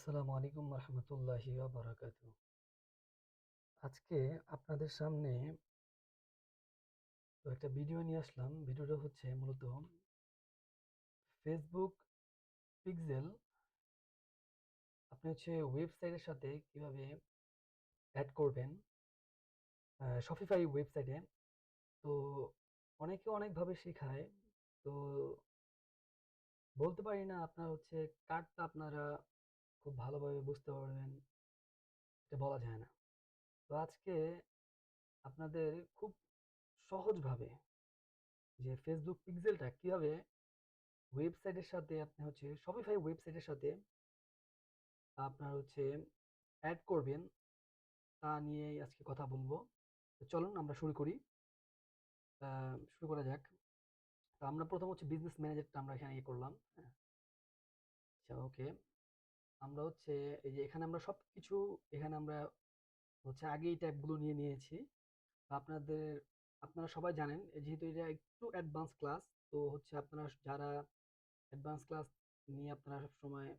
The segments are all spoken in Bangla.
আসসালামু আলাইকুম রহমতুল্লাহি ওয়া বারাকাতুহু। আজকে আপনাদের সামনে তো একটা ভিডিও নিয়ে আসলাম। ভিডিওটা হচ্ছে মূলত ফেসবুক পিক্সেল আপনি হচ্ছে ওয়েবসাইটের সাথে কিভাবে অ্যাড করবেন শপিফাই ওয়েবসাইটে। তো অনেকে অনেকভাবে শেখায়, তো বলতে পারি না আপনার হচ্ছে কার্ডটা আপনারা খুব ভালোভাবে বুঝতে পারবেন, এটা বলা যায় না। তো আজকে আপনাদের খুব সহজভাবে যে ফেসবুক পিক্সেলটা কিভাবে ওয়েবসাইটের সাথে আপনি হচ্ছে শপিফাই ওয়েবসাইটের সাথে আপনার হচ্ছে অ্যাড করবেন, তা নিয়েই আজকে কথা বলবো। তো চলুন আমরা শুরু করি। শুরু করা যাক। তো আমরা প্রথম হচ্ছে বিজনেস ম্যানেজারটা আমরা এখানে করলাম। হ্যাঁ, আচ্ছা, ওকে। আমরা হচ্ছে এই যে এখানে আমরা সবকিছু এখানে আমরা হচ্ছে আগে এই ট্যাবগুলো নিয়ে নিয়েছি। তো আপনারা সবাই জানেন, যেহেতু এটা একটু অ্যাডভান্স ক্লাস, তো হচ্ছে আপনারা যারা অ্যাডভান্স ক্লাস নিয়ে আপনারা সবসময়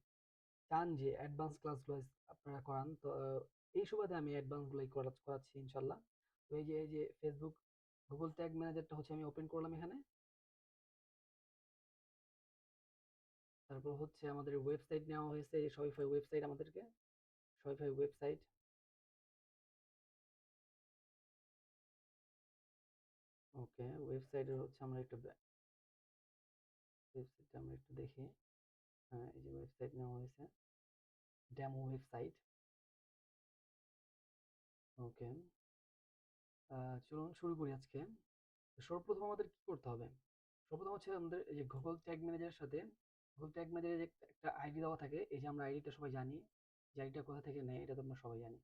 চান যে অ্যাডভান্স ক্লাসগুলো আপনারা করান, তো এই সুবাদে আমি অ্যাডভান্স গুলোই করাচ্ছি ইনশাল্লাহ। তো এই যে ফেসবুক গুগল ট্যাগ ম্যানেজারটা হচ্ছে আমি ওপেন করলাম এখানে। তারপর হচ্ছে আমাদের ওয়েবসাইট নেওয়া হয়েছে, এই শপিফাই ওয়েবসাইট আমাদেরকে, শপিফাই ওয়েবসাইট। ওকে, ওয়েবসাইটের হচ্ছে আমরা একটু ওয়েবসাইটটা আমরা একটু দেখি। হ্যাঁ, এই যে ওয়েবসাইট নেওয়া হয়েছে, ডেমো ওয়েবসাইট। ওকে, চলুন শুরু করি আজকে। সর্বপ্রথম আমাদের কি করতে হবে? সর্বপ্রথম হচ্ছে আমাদের এই যে গুগল ট্যাগ ম্যানেজারের সাথে, গুগল ট্যাগ ম্যানেজারে যে একটা আইডি দেওয়া থাকে, এই যে আমরা আইডিটা সবাই জানি, যে আইডিটা কোথা থেকে নেয় এটা তো আমরা সবাই জানি।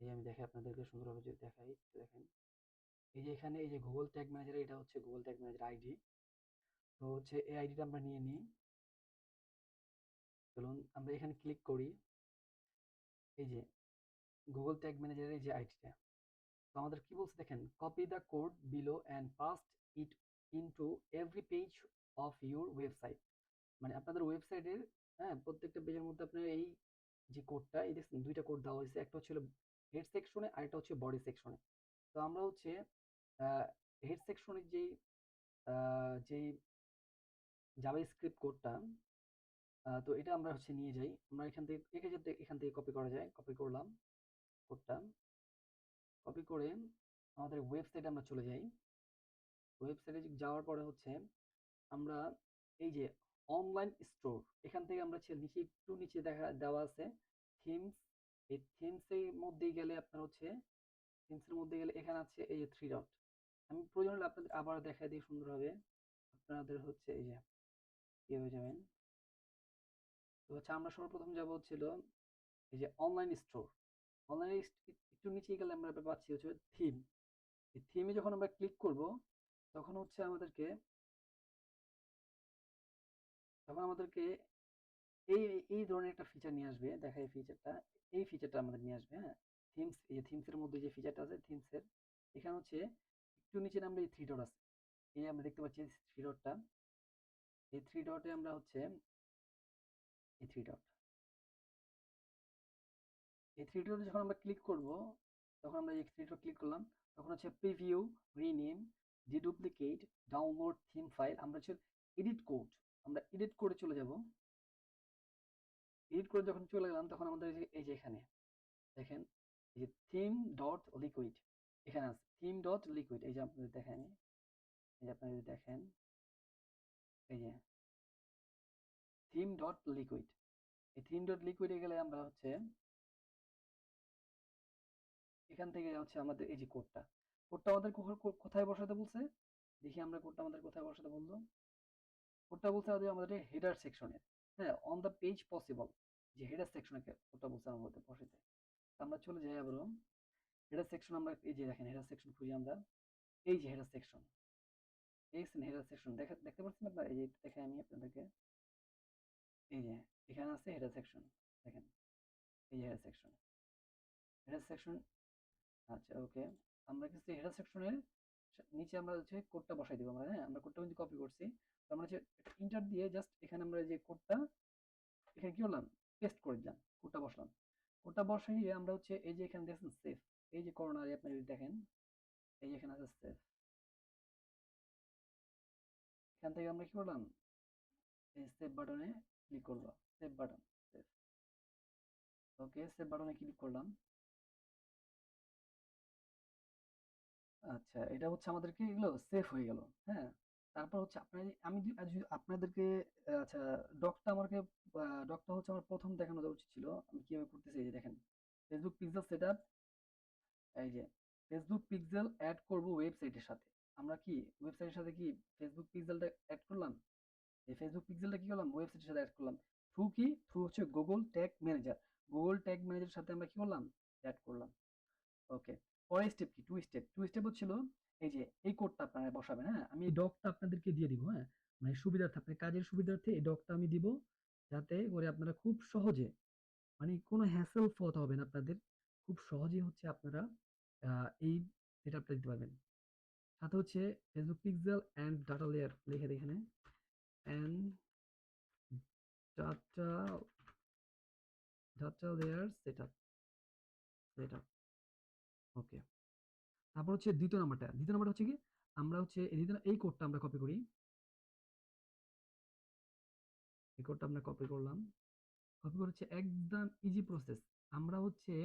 এই আমি দেখে আপনাদেরকে সুন্দরভাবে যদি দেখাই, একটু দেখেন। এই যে এখানে এই যে গুগল ট্যাগ ম্যানেজার, এটা হচ্ছে গুগল ট্যাগ ম্যানেজার আইডি। তো হচ্ছে এই আইডিটা আমরা নিয়ে নিই। চলুন আমরা এখানে ক্লিক করি। এই যে গুগল ট্যাগ ম্যানেজারের এই যে আইডিটা, তো আমাদের কি বলছে দেখেন, copy the code below and past it into every page of your website. মানে আপনাদের ওয়েবসাইটের, হ্যাঁ, প্রত্যেকটা পেজের মধ্যে আপনার এই যে কোডটা, এই দেখছেন দুইটা কোড দেওয়া হয়েছে, একটা হচ্ছে হেড সেকশনে আর একটা হচ্ছে বডি সেকশনে। তো আমরা হচ্ছে হেড সেকশনের যেই জাভা স্ক্রিপ্ট কোডটা, তো এটা আমরা হচ্ছে নিয়ে যাই। আমরা এখান থেকে কপি করা যায়, কপি করলাম কোডটা। কপি করে আমাদের ওয়েবসাইটে আমরা চলে যাই। ওয়েবসাইটে যাওয়ার পরে হচ্ছে আমরা এই যে অনলাইন স্টোর, এখান থেকে আমরা নিচে একটু নিচে দেওয়া আছে থিমস। এই থিমস এর মধ্যে গেলে আপনার হচ্ছে, থিমস এর মধ্যে গেলে এখানে আছে এই যে থ্রি ডট। আমি প্রয়োজন হলে আপনাদের আবার দেখাই দিই সুন্দরভাবে। আপনাদের হচ্ছে এই যে কি হয়ে যাবেন। তো হচ্ছে আমরা সর্বপ্রথম যাব হচ্ছিল এই যে অনলাইন স্টোর। অনলাইন একটু নিচে গেলে আমরা পাচ্ছি হচ্ছে থিম। এই থিমে যখন আমরা ক্লিক করব, তখন হচ্ছে আমাদেরকে এই এই ধরনের একটা ফিচার নিয়ে আসবে। দেখা এই ফিচারটা, এই ফিচারটা আমাদের নিয়ে আসবে। হ্যাঁ, থিমস, এই যে থিমস এর মধ্যে যে ফিচারটা আছে থিমস এর, এখানে হচ্ছে একটু নিচে নামলে এই থ্রি ডট আছে। এই যে আমরা দেখতে পাচ্ছি থ্রি ডটটা, এই থ্রি ডটে আমরা হচ্ছে এই থ্রি ডট, এই থ্রি ডটে যখন আমরা ক্লিক করব, তখন আমরা এই থ্রি ডট ক্লিক করলাম, তখন হচ্ছে preview, rename, deduplicate, download theme file. আমরা হচ্ছে এডিট কোড, আমরা এডিট করে চলে যাব। এডিট করে যখন চলে গেলাম, তখন আমাদের এই যে এখানে দেখেন, এই যে থিম ডট লিকুইড, এখানে আছে থিম ডট লিকুইড। এই যে আপনাদের দেখেন, এই যে আপনারা যদি দেখেন, এই যে থিম ডট লিকুইড, এই থিম ডট লিকুইডে গেলে আমরা হচ্ছে এখান থেকে হচ্ছে আমাদের এই যে কোডটা, কোডটা আমাদের কোথায় বসাতে বলছে, দেখি আমরা কোডটা আমাদের কোথায় বসাতে বললো। কোডটা বলছে আমাদের হেডার সেকশনে, হ্যাঁ, অন দ্য পেজ পসিবল, যে হেডার সেকশনে কোডটা বলছে আমাদের বসাতে। আমরা চলে যাই আবারও হেডার সেকশন। আমরা এই যে দেখেন হেডার সেকশন খুঁজি আমরা, এই যে হেডার সেকশন, দেখছেন হেডার সেকশন দেখতে পাচ্ছেন আপনারা? এই যে দেখেন আমি আপনাদেরকে, এই যে এখানে আছে হেডার সেকশন, দেখেন এই যে হেডার সেকশন, হেডার সেকশন। আচ্ছা, ওকে। আমরা কিছু হেডার সেকশনের নিচে আমরা হচ্ছে কোডটা বসাই দিব আমরা, হ্যাঁ আমরা কোডটা কিন্তু কপি করছি। তো আমরা হচ্ছে ইন্টার দিয়ে জাস্ট এখানে আমরা যে কোডটা এখানে কি করলাম, পেস্ট করে দিলাম, কোডটা বসলাম। কোডটা বসাইয়ে আমরা হচ্ছে এই যে এখানে দেখছেন সেভ, এই যে কর্নারে আপনি যদি দেখেন এই যে এখানে আছে সেভ, এখান থেকে আমরা কি করলাম, এই সেভ বাটনে ক্লিক করবো, সেভ বাটন, সেভ। ওকে, সেভ বাটনে ক্লিক করলাম। আচ্ছা, এটা হচ্ছে আমাদেরকে এগুলো সেভ হয়ে গেল, হ্যাঁ। তারপর হচ্ছে আপনার আমি যদি আপনাদেরকে আচ্ছা ডকটা আমাকে ডকটা হচ্ছে আমার প্রথম দেখানো উচিত ছিল, আমি কিভাবে করতেছি। এই যে দেখেন ফেসবুক পিক্সেল সেটআপ, এই যে ফেসবুক পিক্সেল অ্যাড করব ওয়েবসাইটের সাথে। আমরা কি ওয়েবসাইটের সাথে কি ফেসবুক পিক্সেলটা অ্যাড করলাম, এই ফেসবুক পিক্সেলটা কি করলাম ওয়েবসাইটের সাথে অ্যাড করলাম। থ্রু কি, থ্রু হচ্ছে Google tag manager, Google tag ম্যানেজারের সাথে আমরা কি করলাম, অ্যাড করলাম। ওকে, পরের স্টেপ কি, টু স্টেপ হচ্ছিল এই যে এই কোডটা আপনারা বসাবেন, হ্যাঁ আমি এই ডকটা আপনাদেরকে দিয়ে দিব, হ্যাঁ মানে সুবিধার্থে আপনার কাজের সুবিধার্থে এই ডকটা আমি দিব, যাতে করে আপনারা খুব সহজে, মানে কোনো হ্যাসেল হতে হবে না আপনাদের, খুব সহজেই হচ্ছে আপনারা এই সেটআপটা দিতে পারবেন। সাথে হচ্ছে Facebook pixel and data layer লিখে এখানে, and data data layer setup, setup. Okay, তারপর হচ্ছে দ্বিতীয় নাম্বারটা হচ্ছে কি, আমরা হচ্ছে এই কোডটা আমরা কপি করি, এই কোডটা আমরা কপি করলাম। কপি করে হচ্ছে একদম ইজি প্রসেস, আমরা হচ্ছে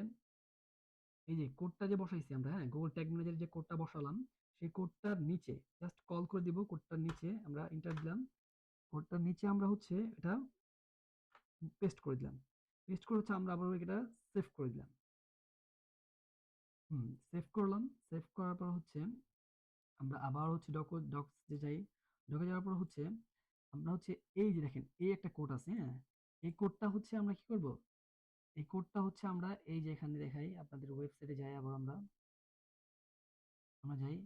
এই যে কোডটা যে বসাইছি আমরা, হ্যাঁ গুগল ট্যাগ ম্যানেজারে যে কোডটা বসালাম, সেই কোডটার নিচে জাস্ট কল করে দিব, কোডটার নিচে আমরা এন্টার দিলাম, কোডটার নিচে আমরা হচ্ছে এটা পেস্ট করে দিলাম। পেস্ট করে হচ্ছে আমরা আবার এটা সেভ করে দিলাম। সেভ করলাম। সেভ করার পর হচ্ছে আমরা আবার হচ্ছে ডক্স যে যাই, ডকে যাওয়ার পর হচ্ছে আমরা হচ্ছে এই যে দেখেন এই একটা কোড আছে, হ্যাঁ এই কোডটা হচ্ছে আমরা কি করব, এই কোডটা হচ্ছে আমরা এই যে এখানে দেখাই আপনাদের ওয়েবসাইটে যাই, আবার আমরা আমরা যাই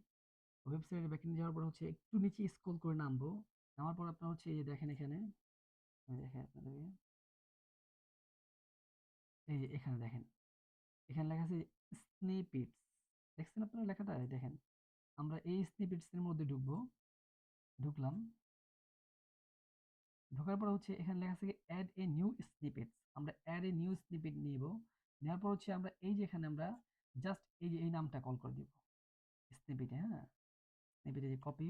ওয়েবসাইটের ব্যাকএন্ডে যাওয়ার পর হচ্ছে একটু নিচে স্ক্রল করে নামবো। নামার পর আপনার হচ্ছে এই যে দেখেন এখানে, আমি দেখাই আপনাদেরকে, এই যে এখানে দেখেন, এখানে লেখা আছে স্নিপিটস, দেখছেন আপনারা লেখাটা, এই দেখেন আমরা এই স্নিপিটস এর মধ্যে ঢুকবো, ঢুকলাম। ঢোকার পর হচ্ছে এখানে লেখা আছে অ্যাড এ নিউ স্নিপেট, আমরা অ্যাড এ নিউ স্নিপেট নিব। নেওয়ার পর হচ্ছে আমরা এই যে এখানে আমরা জাস্ট এই যে এই নামটা কল করে দিব স্নিপেটে, হ্যাঁ স্নিপেটে যে কপি,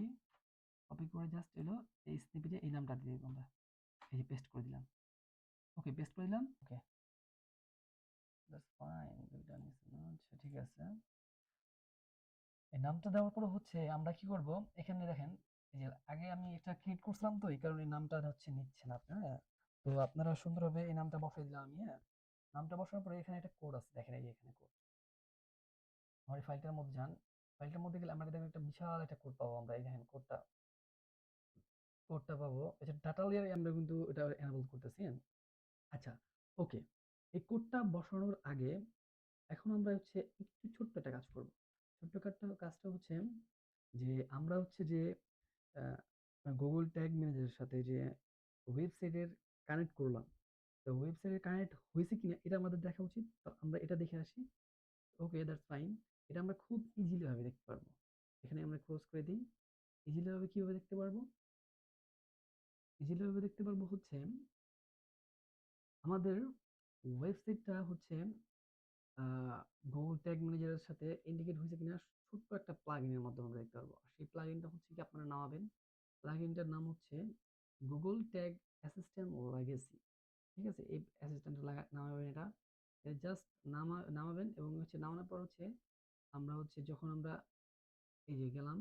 কপি করে জাস্ট এলো এই স্নিপেটে এই নামটা দিয়ে দিব আমরা, এই যে পেস্ট করে দিলাম। ওকে, পেস্ট করে দিলাম। ওকে, দ্যাটস ফাইন, আচ্ছা ঠিক আছে। এই নামটা দেওয়ার পর হচ্ছে আমরা কি করব, এখানে দেখেন এই যে আগে আমি এটা ক্রিয়েট করছিলাম, তো এই কারণে নামটা হচ্ছে নিচ্ছে না আপনারা, তো আপনারা সুন্দরভাবে এই নামটা বসাই দিলাম আমি, হ্যাঁ নামটা বসানোর পরে এখানে একটা কোড আছে দেখেন, এই যে এখানে কোড, আমার ফাইলটার মধ্যে যান, ফাইলটার মধ্যে গেলে আমরা দেখেন একটা বিশাল একটা কোড পাবো, আমরা এই দেখেন কোডটা, কোডটা পাবো, এটা ডাটা লেয়ারে আমরা কিন্তু এটা এনাবল করতেছি, হ্যাঁ? আচ্ছা, ওকে, এই কোডটা বসানোর আগে এখন আমরা হচ্ছে একটু ছোট্ট একটা কাজ করব। ছোট্ট কাজটা হচ্ছে যে আমরা হচ্ছে যে গুগল ট্যাগ ম্যানেজারের সাথে যে ওয়েবসাইটের কানেক্ট করলাম, তো ওয়েবসাইটের কানেক্ট হয়েছে কিনা এটা আমাদের দেখা উচিত, তো আমরা এটা দেখে আসি। ওকে, দ্যাটস ফাইন, এটা আমরা খুব ইজিলি ভাবে দেখতে পারবো। এখানে আমরা ক্লোজ করে দিই। ইজিলি ভাবে কিভাবে দেখতে পারবো, ইজিলি ভাবে দেখতে পারবো হচ্ছে আমাদের ওয়েবসাইটটা হচ্ছে গুগল ট্যাগ ম্যানেজারের সাথে ইন্ডিকেট হয়েছে কিনা ছোট্ট একটা প্লাগইনের মাধ্যমে আমরা দেখতে পারবো। আর সেই প্লাগইনটা হচ্ছে কি আপনারা নামাবেন, প্লাগইনটার নাম হচ্ছে গুগল ট্যাগ অ্যাসিস্ট্যান্ট লেগেসি, ঠিক আছে, এই অ্যাসিস্ট্যান্ট নামাবেন, এটা জাস্ট নামাবেন, এবং হচ্ছে নামানোর পর হচ্ছে আমরা হচ্ছে যখন আমরা এই যে গেলাম,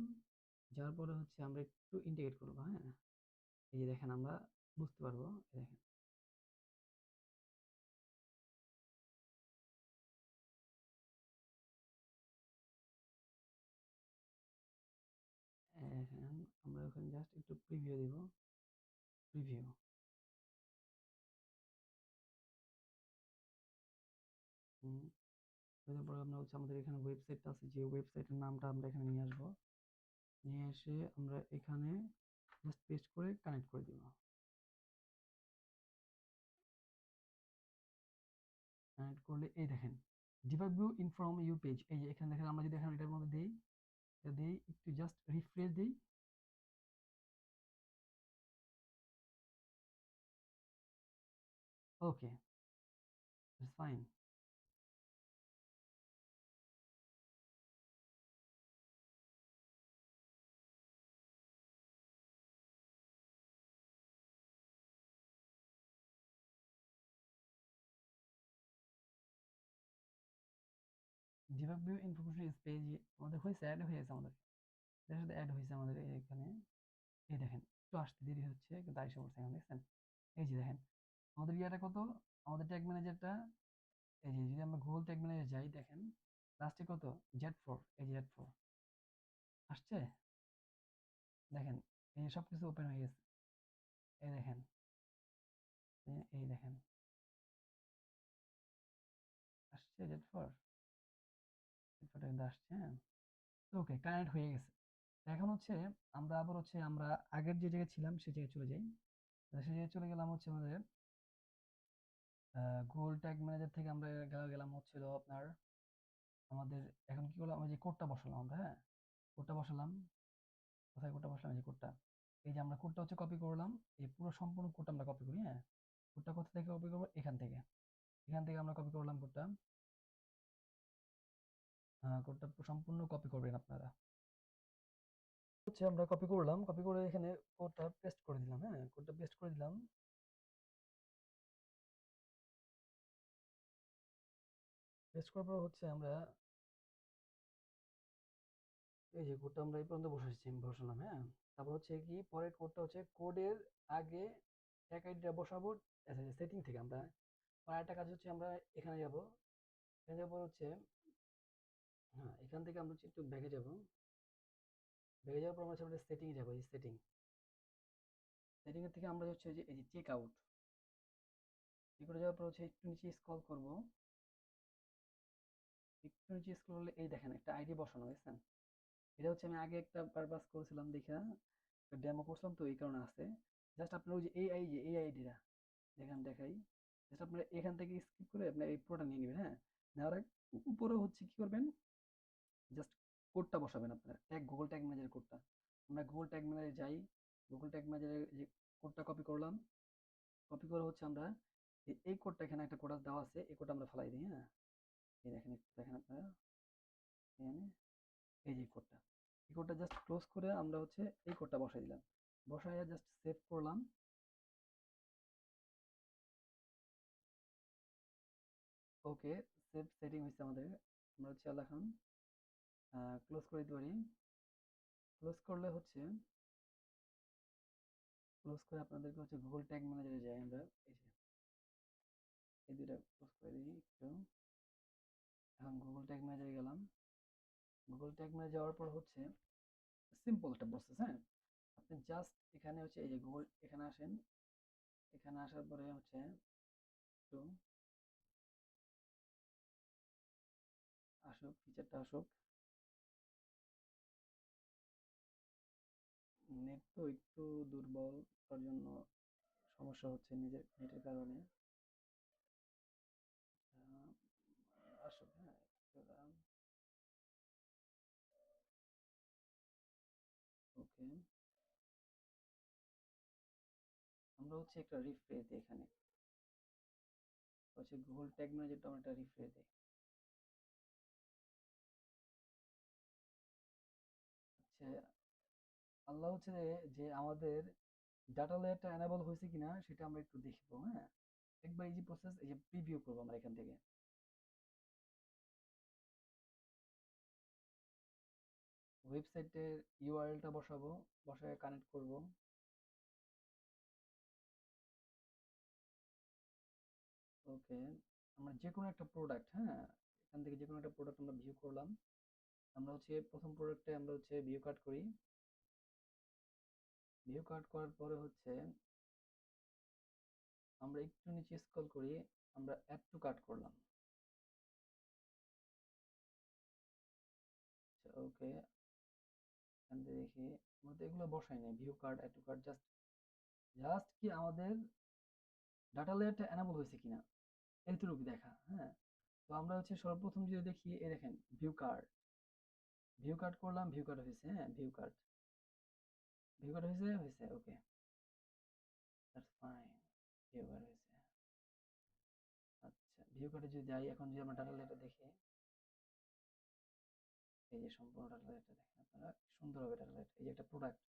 যাওয়ার পরে হচ্ছে আমরা একটু ইন্টিগ্রেট করবো, হ্যাঁ এই যে দেখেন আমরা বুঝতে পারবো, এই দেখেন এখন আমরা ওখানে জাস্ট একটু প্রিভিউ দিব, প্রিভিউ, হুম, তারপরে আমরা হচ্ছে আমাদের এখানে ওয়েবসাইটটা আছে, যে ওয়েবসাইটের নামটা আমরা এখানে নিয়ে আসবো, নিয়ে এসে আমরা এখানে জাস্ট পেস্ট করে কানেক্ট করে দিব। কানেক্ট করলে এই দেখেন ডিবাগ ভিউ ইনফর্ম ইউ পেজ, এই যে এখানে দেখেন আমরা যদি এখানে এটার মধ্যে দিই, যদি একটু জাস্ট রিফ্রেশ দিই, okay, it's fine. Debug view information page আমাদের হয়েছে, অ্যাড হয়েছে আমাদের, এটার সাথে অ্যাড হয়েছে আমাদের এখানে। এই দেখেন একটু আসতে দেরি হচ্ছে, কিন্তু আইসা পড়ছে এখন, দেখছেন? এই যে দেখেন আমাদের ইয়াটা কত, আমাদের ট্যাগ ম্যানেজারটা, এই যে যদি আমরা গুগল ট্যাগ ম্যানেজার যাই, দেখেন লাস্টে কত, Z4, এই যে Z4 আসছে, দেখেন এই সব কিছু ওপেন হয়ে গেছে। এই দেখেন, এই দেখেন আসছে Z4, Z4টা কিন্তু আসছে, হ্যাঁ। ওকে, কানেক্ট হয়ে গেছে। এখন হচ্ছে আমরা আবার হচ্ছে আমরা আগের যে জায়গায় ছিলাম সে জায়গায় চলে যাই। সে জায়গায় চলে গেলাম হচ্ছে আমাদের গুগল ট্যাগ ম্যানেজার থেকে আমরা গেলাম হচ্ছিল আপনার আমাদের, এখন কি করলাম, ওই যে কোডটা বসালাম আমরা, হ্যাঁ কোডটা বসালাম। কোথায় কোডটা বসালাম, এই যে কোডটা, এই যে আমরা কোডটা হচ্ছে কপি করলাম, এই পুরো সম্পূর্ণ কোডটা আমরা কপি করি, হ্যাঁ। কোডটা কোথা থেকে কপি করবো, এখান থেকে, এখান থেকে আমরা কপি করলাম কোডটা। কোডটা সম্পূর্ণ কপি করবেন আপনারা। হচ্ছে আমরা কপি করলাম, কপি করে এখানে কোডটা পেস্ট করে দিলাম, হ্যাঁ কোডটা পেস্ট করে দিলাম। পেস্ট করার পর হচ্ছে আমরা এই যে কোডটা আমরা এই পর্যন্ত বসালাম, হ্যাঁ। তারপর হচ্ছে কি পরের কোডটা হচ্ছে কোডের আগে ট্যাগ আইডিটা বসাবো। আচ্ছা, সেটিং থেকে আমরা আর একটা কাজ হচ্ছে আমরা এখানে যাব, এখানে যাবো হচ্ছে, হ্যাঁ এখান থেকে আমরা হচ্ছে একটু ব্যাগে যাব, ব্যাগে যাওয়ার পর আমরা হচ্ছে সেটিং এ যাবো, এই সেটিং, সেটিং এর থেকে আমরা হচ্ছে যে এই যে চেক আউট, চেক করে যাওয়ার পর হচ্ছে একটু নিচে স্ক্রল করব, একটু নিচে স্ক্রল করলে এই দেখেন একটা আইডি বসানো, দেখছেন? এটা হচ্ছে আমি আগে একটা পারপাস করেছিলাম দেখা, ডেমো করছিলাম তো এই কারণে আছে। জাস্ট আপনার ওই যে এই আইডিটা দেখেন দেখাই, জাস্ট আপনার এখান থেকে স্কিপ করে আপনার এই পুরোটা নিয়ে নেবেন, হ্যাঁ। নেওয়ার আগে উপরে হচ্ছে কি করবেন, জাস্ট কোডটা বসাবেন আপনার ট্যাগ, গুগল ট্যাগ ম্যানেজার কোডটা। আমরা গুগল ট্যাগ ম্যানেজারে যাই, গুগল ট্যাগ ম্যানেজারে যে কোডটা কপি করলাম, কপি করে হচ্ছে আমরা এই কোডটা, এখানে একটা কোড দেওয়া আছে, এই কোডটা আমরা ফেলাই দিই, হ্যাঁ। এই দেখেন, একটু দেখেন আপনারা এখানে, এই যে কোডটা, এই কোডটা জাস্ট ক্লোজ করে আমরা হচ্ছে এই কোডটা বসাই দিলাম, বসাইয়া জাস্ট সেভ করলাম। ওকে, সেভ সেটিং হয়েছে আমাদের। আমরা হচ্ছে এখন ক্লোজ করে দিতে পারি। ক্লোজ করলে হচ্ছে, ক্লোজ করে আপনাদেরকে হচ্ছে গুগল ট্যাগ ম্যানেজারে যাই আমরা, এই যে এই দুইটা ক্লোজ করে দিই একটু। এখন গুগল ট্যাগ ম্যানেজারে গেলাম, গুগল ট্যাগ ম্যানেজারে যাওয়ার পর হচ্ছে সিম্পল একটা প্রসেস, হ্যাঁ। আপনি জাস্ট এখানে হচ্ছে এই যে গুগল, এখানে আসেন, এখানে আসার পরে হচ্ছে একটু আসুক, ফিচারটা আসুক। নেট তো একটু দুর্বল, তার জন্য সমস্যা হচ্ছে নিজের নেটের কারণে। আহ, আসুক, হ্যাঁ একটু দাঁড়ান। ওকে, আমরা হচ্ছে একটা রিফ্রেশ দিই এখানে, হচ্ছে গুগল ট্যাগ ম্যানেজারটা আমরা একটা রিফ্রেশ দিই। হচ্ছে আল্লাহ হচ্ছে যে আমাদের ডাটা লেয়ারটা এনাবল হয়েছে কিনা সেটা আমরা একটু দেখবো, হ্যাঁ। একবার ইজি প্রসেস, এই যে প্রিভিউ করবো আমরা এখান থেকে, ওয়েবসাইটের ইউআরএলটা বসাবো, বসায় কানেক্ট করব। ওকে, আমরা যে কোনো একটা প্রোডাক্ট, হ্যাঁ এখান থেকে যে কোনো একটা প্রোডাক্ট আমরা ভিউ করলাম। আমরা হচ্ছে প্রথম প্রোডাক্টে আমরা হচ্ছে ভিউ কাট করি, ভিউ কাট করার পরে হচ্ছে আমরা একটু নিচে স্ক্রল করি, আমরা অ্যাড টু কাট করলাম। ওকে, এখান থেকে দেখি আমরা তো এগুলো বসাই নাই, view card add to card, just just কি আমাদের ডাটা লেয়ারটা এনাবল হয়েছে কিনা এইটুকু দেখা, হ্যাঁ। তো আমরা হচ্ছে সর্বপ্রথম যদি দেখি, এই দেখেন ভিউ কার্ড, ভিউ কাট করলাম, ভিউ কাট হয়েছে, হ্যাঁ ভিউ কাট, ভিউ কাট হয়েছে, হয়েছে, ওকে, দ্যাটস ফাইন, ভিউ কাট হয়েছে। আচ্ছা, ভিউ কাটে যদি যাই, এখন যদি আমরা ডাটা লেয়ারটা দেখি, এই যে সম্পূর্ণ ডাটা লেয়ারটা দেখেন আপনারা, সুন্দর হবে ডাটা লেয়ারটা। এই যে একটা প্রোডাক্ট,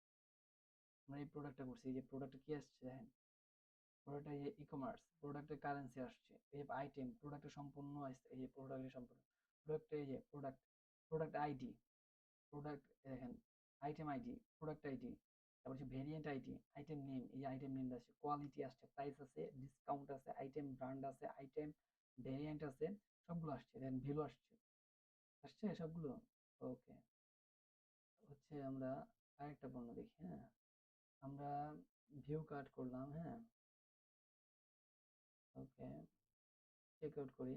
আমরা এই প্রোডাক্টটা করছি, এই যে প্রোডাক্টে কি আসছে দেখেন, প্রোডাক্ট এই যে ই কমার্স, প্রোডাক্টের কারেন্সি আসছে, এই যে আইটেম, প্রোডাক্টের সম্পূর্ণ আসছে, এই যে প্রোডাক্টের সম্পূর্ণ, প্রোডাক্ট এই যে প্রোডাক্ট, প্রোডাক্ট আইডি, প্রোডাক্ট দেখেন, আইটেম আইডি, প্রোডাক্ট আইডি, তারপর হচ্ছে ভেরিয়েন্ট আইডি, আইটেম নেম, এই যে আইটেম নেম আছে, কোয়ালিটি আসছে, প্রাইস আছে, ডিসকাউন্ট আছে, আইটেম ব্র্যান্ড আছে, আইটেম ভেরিয়েন্ট আছে, সবগুলো আসছে, দেন ভ্যালু আসছে, আসছে সবগুলো, ওকে। হচ্ছে আমরা আরেকটা পণ্য দেখি, হ্যাঁ, আমরা ভিউ কার্ড করলাম, হ্যাঁ, ওকে, চেক আউট করি,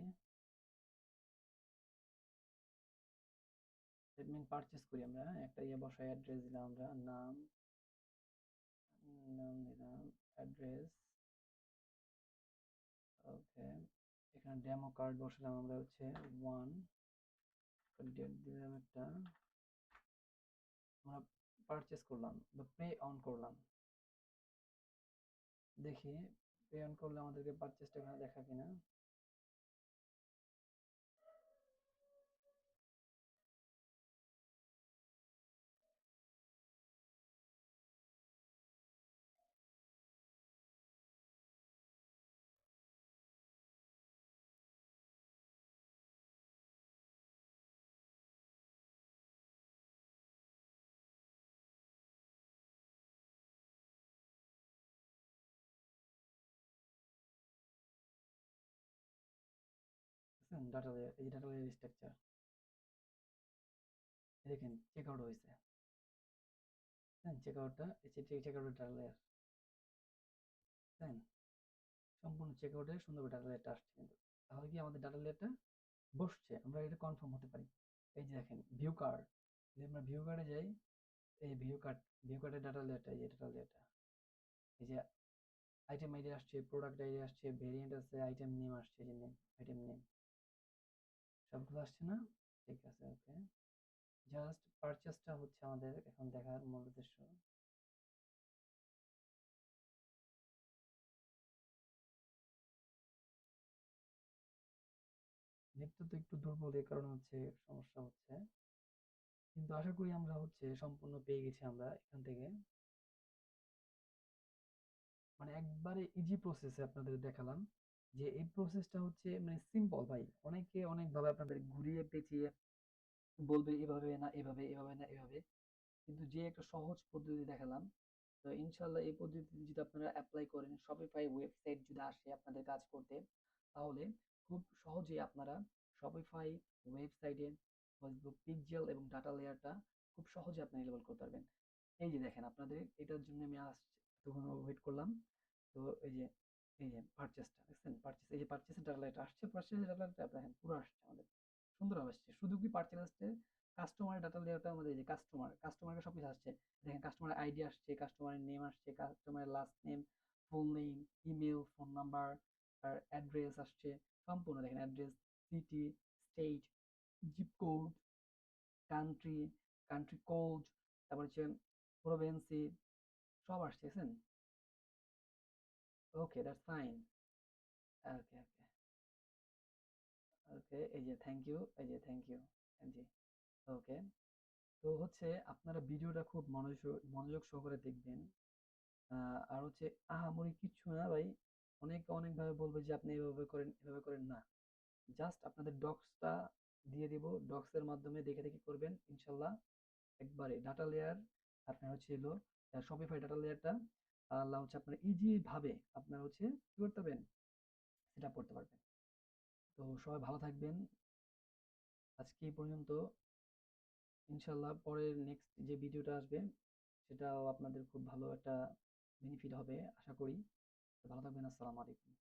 স্টেটমেন্ট পারচেজ করি আমরা, হ্যাঁ, একটা ইয়ে বসাই, অ্যাড্রেস দিলাম আমরা, নাম, নাম দিলাম, অ্যাড্রেস, ওকে, এখানে ডেমো কার্ড বসালাম আমরা, হচ্ছে ওয়ান, ডেট দিলাম একটা, আমরা পারচেজ করলাম বা পে অন করলাম, দেখি পে অন করলে আমাদেরকে পারচেজটা এখানে দেখা কিনা। ডাটা লেয়ার, এই ডাটা লেয়ার স্ট্রাকচার দেখেন, চেক আউট হয়েছে, হ্যাঁ চেক আউটটা, চেক আউটের ডাটা লেয়ার, হ্যাঁ সম্পূর্ণ চেক আউটে সুন্দর ডাটা লেয়ারটা আসছে কিন্তু, তাহলে কি আমাদের ডাটা লেয়ারটা বসছে, আমরা এটা কনফার্ম হতে পারি। এই যে দেখেন ভিউ কার্ড, যদি আমরা ভিউ কার্ডে যাই, এই ভিউ কার্ড, ভিউ কার্ডের ডাটা লেয়ারটা, এই যে ডাটা লেয়ারটা, এই যে আইটেম আইডি আসছে, প্রোডাক্ট আইডি আসছে, ভেরিয়েন্ট আছে, আইটেম নেম আসছে, যে নেম, আইটেম নেম, সবগুলো আসছে না, ঠিক আছে, ওকে। জাস্ট পারচেসটা হচ্ছে আমাদের এখন দেখার মূল উদ্দেশ্য। নেটটা তো একটু দুর্বল, এই কারণে হচ্ছে সমস্যা হচ্ছে, কিন্তু আশা করি আমরা হচ্ছে সম্পূর্ণ পেয়ে গেছি আমরা এখান থেকে, মানে একবারে ইজি প্রসেসে আপনাদের দেখালাম, যে এই প্রসেসটা হচ্ছে মানে সিম্পল ভাই, অনেকে অনেকভাবে আপনাদের ঘুরিয়ে পেঁচিয়ে বলবে এভাবে না এভাবে, এভাবে না এভাবে, কিন্তু যে একটা সহজ পদ্ধতি দেখালাম, তো ইনশাল্লাহ এই পদ্ধতি যদি আপনারা অ্যাপ্লাই করেন, শপিফাই ওয়েবসাইট যদি আসে আপনাদের কাজ করতে, তাহলে খুব সহজেই আপনারা শপিফাই ওয়েবসাইটে ফেসবুক পিক্সেল এবং ডাটা লেয়ারটা খুব সহজে আপনি এনেবল করতে পারবেন। এই যে দেখেন, আপনাদের এটার জন্য আমি আসছি, এতক্ষণ ওয়েট করলাম, তো এই যে, এই যে পারচেসটা দেখছেন, পারচেস, এই যে পারচেসের ডাটা লেয়ারটা আসছে, পারচেসের ডাটা লেয়ারটা দেখেন পুরো আসছে আমাদের, সুন্দরভাবে আসছে, শুধু কি পারচেস আসছে, কাস্টমারের ডাটা লেয়ারটা আমাদের, এই যে কাস্টমারের সবকিছু আসছে, দেখেন কাস্টমারের আইডি আসছে, কাস্টমারের নেম আসছে, কাস্টমারের last name, full name, email, phone number, আর অ্যাড্রেস আসছে, সম্পূর্ণ দেখেন address, city, state, zip code, country, country code, তারপর হচ্ছে প্রভিন্সি, সব আসছে, দেখছেন, ওকে দ্যাটস ফাইন, ওকে ওকে, ওকে, এই যে থ্যাংক ইউ, এই যে থ্যাংক ইউ, জি, ওকে। তো হচ্ছে আপনারা ভিডিওটা খুব মনোযোগ মনোযোগ সহকারে দেখবেন, আর হচ্ছে আহামরি কিচ্ছু না ভাই, অনেকে অনেকভাবে বলবে যে আপনি এভাবে করেন এভাবে করেন না, জাস্ট আপনাদের ডক্সটা দিয়ে দিব, ডক্সের মাধ্যমে দেখে দেখে করবেন ইনশাল্লাহ, একবারে ডাটা লেয়ার আপনার হচ্ছে এলো, শপিফাই ডাটা লেয়ারটা আল্লাহ হচ্ছে আপনার ইজি ভাবে আপনার হচ্ছে কি করতে পারবেন, সেট আপ করতে পারবেন। তো সবাই ভালো থাকবেন, আজকে এই পর্যন্ত, ইনশাল্লাহ পরের নেক্সট যে ভিডিওটা আসবে সেটাও আপনাদের খুব ভালো একটা বেনিফিট হবে আশা করি। তো ভালো থাকবেন, আসসালামু আলাইকুম।